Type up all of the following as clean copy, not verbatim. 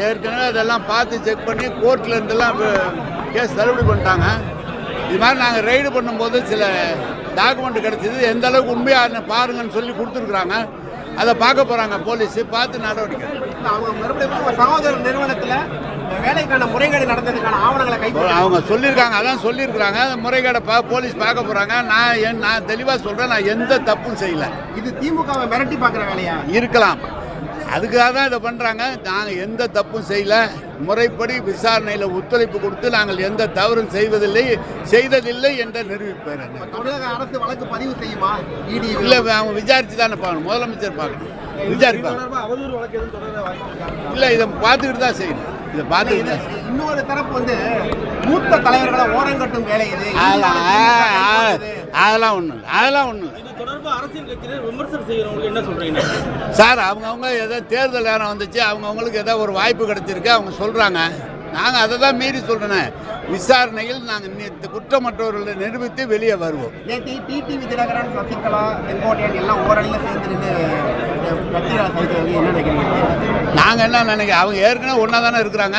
ஏற்கனவே அதெல்லாம் பார்த்து செக் பண்ணி கோர்ட்ல இருந்தெல்லாம் கேஸ் தள்ளுபடி பண்ணிட்டாங்க. இது மாதிரி நாங்கள் ரைடு பண்ணும்போது சில டாக்குமெண்ட் கிடைச்சது, எந்த அளவுக்கு உண்மையாக பாருங்கன்னு சொல்லி கொடுத்துருக்குறாங்க. அதை பார்க்க போகிறாங்க போலீஸ், பார்த்து நடவடிக்கை. அவங்க மறுபடியும் சகோதர நிறுவனத்தில் வேலைக்கான முறைகேடு நடந்ததுக்கான ஆவணங்களை அவங்க சொல்லியிருக்காங்க, அதான் சொல்லியிருக்கிறாங்க. அந்த முறைகேடை போலீஸ் பார்க்க போகிறாங்க. நான் தெளிவாக சொல்கிறேன், நான் எந்த தப்பும் செய்யலை. இது திமுகவை மிரட்டி பார்க்குற வேலையா இருக்கலாம், அதுக்காக தான் இதை பண்ணுறாங்க. நாங்கள் எந்த தப்பும் செய்யலை. முறைப்படி விசாரணையில் ஒத்துழைப்பு கொடுத்து நாங்கள் எந்த தவறும் செய்ததில்லை என்று நிரூபிப்பேன். தமிழக அரசு வழக்கு பதிவு செய்யுமா? இல்லை, அவங்க விசாரிச்சு தானே பார்க்கணும், முதலமைச்சர் பார்க்கணும், விசாரிப்பாங்க. இல்லை, இதை பார்த்துக்கிட்டு தான் செய்யணும். இதை பார்த்துக்கிட்டு இன்னொரு தரப்பு வந்து மூத்த தலைவர்களை ஓரங்கட்டும் வேலை இது. அதெல்லாம் ஒன்றும் இல்லை. சார், அவங்கவுங்க ஏதோ தேர்தல் நேரம் வந்துச்சு, அவங்கவுங்களுக்கு ஏதோ ஒரு வாய்ப்பு கிடைச்சிருக்கு, அவங்க சொல்கிறாங்க. நாங்கள் அதை தான் மீறி சொல்கிறேன். விசாரணையில் நாங்கள் குற்றமற்றவர்களை நிரூபித்து வெளியே வருவோம். டிடிவி தினகரன், சசிகலா, செங்கோட்டையன் எல்லாம் ஓரணியில் சேர்ந்து நாங்கள் என்ன நினைக்கிறோம், அவங்க ஏற்கனவே ஒன்றா தானே இருக்கிறாங்க.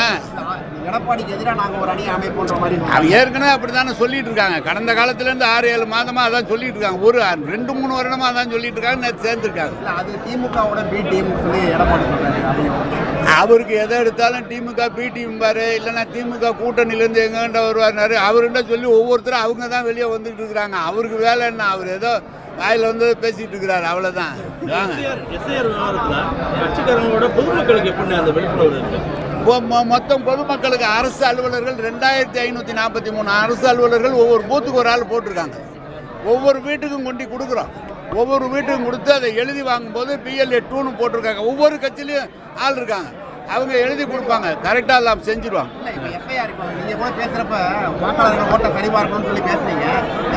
எடப்பாடிக்கு எதிராக நாங்கள் ஒரு அணி அமைப்போன்ற மாதிரி அவங்க ஏற்கனவே அப்படி தானே சொல்லிட்டு இருக்காங்க. கடந்த காலத்துலேருந்து 6-7 மாதமாக அதான் சொல்லிட்டு இருக்காங்க. ஒரு 2-3 வருடமாக அதான் சொல்லிட்டு இருக்காங்க. நேற்று சேர்ந்துருக்காங்க. அது திமுகவோட பி டீம் சொல்லி எடப்பாடி சொல்றாரு. அவருக்கு எதை எடுத்தாலும் திமுக பி டீம் பாரு, இல்லைன்னா திமுக கூட்டணியிலேருந்து எங்ககிட்ட வருவார். அவர்கிட்ட சொல்லி ஒவ்வொருத்தரும் அவங்க தான் வெளியே வந்துட்டு இருக்கிறாங்க. அவருக்கு வேலை என்ன? அவர் ஏதோ வாயில் வந்து பேசிட்டு இருக்கிறாரு, அவ்வளோதான். மொத்தம் பொதுமக்களுக்கு அரசு அலுவலர்கள் 2543 அரசு அலுவலர்கள் ஒவ்வொரு பூத்துக்கு ஒரு ஆள் போட்டிருக்காங்க. ஒவ்வொரு வீட்டுக்கும் கொண்டு கொடுக்குறோம். ஒவ்வொரு வீட்டுக்கும் கொடுத்து அதை எழுதி வாங்கும்போது PLA 2ன்னு போட்டிருக்காங்க. ஒவ்வொரு கட்சியிலையும் ஆள் இருக்காங்க, அவங்க எழுதி கொடுப்பாங்க. கரெக்டாக எல்லாம் செஞ்சுருவாங்க. நீங்கள் கூட பேசுகிறப்ப வாக்காளர்கள் ஓட்டை சரிபார்க்கணும்னு சொல்லி பேசுனீங்க.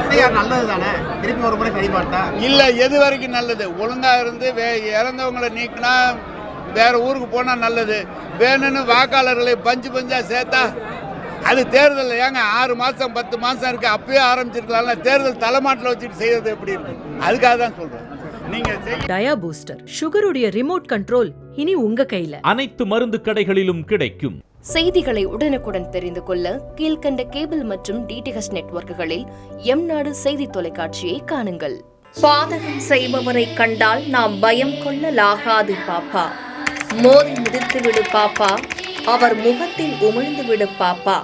எஃப்ஐஆர் நல்லது தானே? திருப்பி ஒரு முறை சரிபார்த்தா இல்லை, எது வரைக்கும் நல்லது? ஒழுங்காக இருந்து இறந்தவங்களை நீக்கினா வேற ஊருக்கு போனால் நல்லது. வேணும்னு வாக்காளர்களை பஞ்சா சேர்த்தா அது தேர்தல். ஏங்க 6 மாதம் 10 மாதம் இருக்கு, அப்பயே ஆரம்பிச்சிருக்கலாம்ல. தேர்தல் தலைமாட்டில் வச்சுட்டு செய்யறது எப்படி இருக்கு? அதுக்காக தான் சொல்றேன். நீங்க டயா பூஸ்டர் சுகருடைய ரிமோட் கண்ட்ரோல் இனி உங்க கையில. அனைத்து மருந்து கடைகளிலும் கிடைக்கும். செய்திகளை உடனுக்குடன் தெரிந்து கொள்ள கீழ்கண்ட கேபிள் மற்றும் DTH நெட்வொர்க்குகளில் எம்நாடு செய்தி தொலைக்காட்சியை காணுங்கள். பாதகம் செய்பவரை கண்டால் நாம் பயம் கொள்ளலாகாது பாப்பா. மோதி மிதித்து விடு பாப்பா, அவர் முகத்தில் உமிழ்ந்து விடு பாப்பா.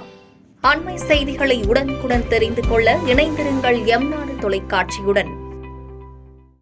அண்மை செய்திகளை உடனுக்குடன் தெரிந்து கொள்ள இணைந்திருங்கள் எம்நாடு தொலைக்காட்சியுடன்.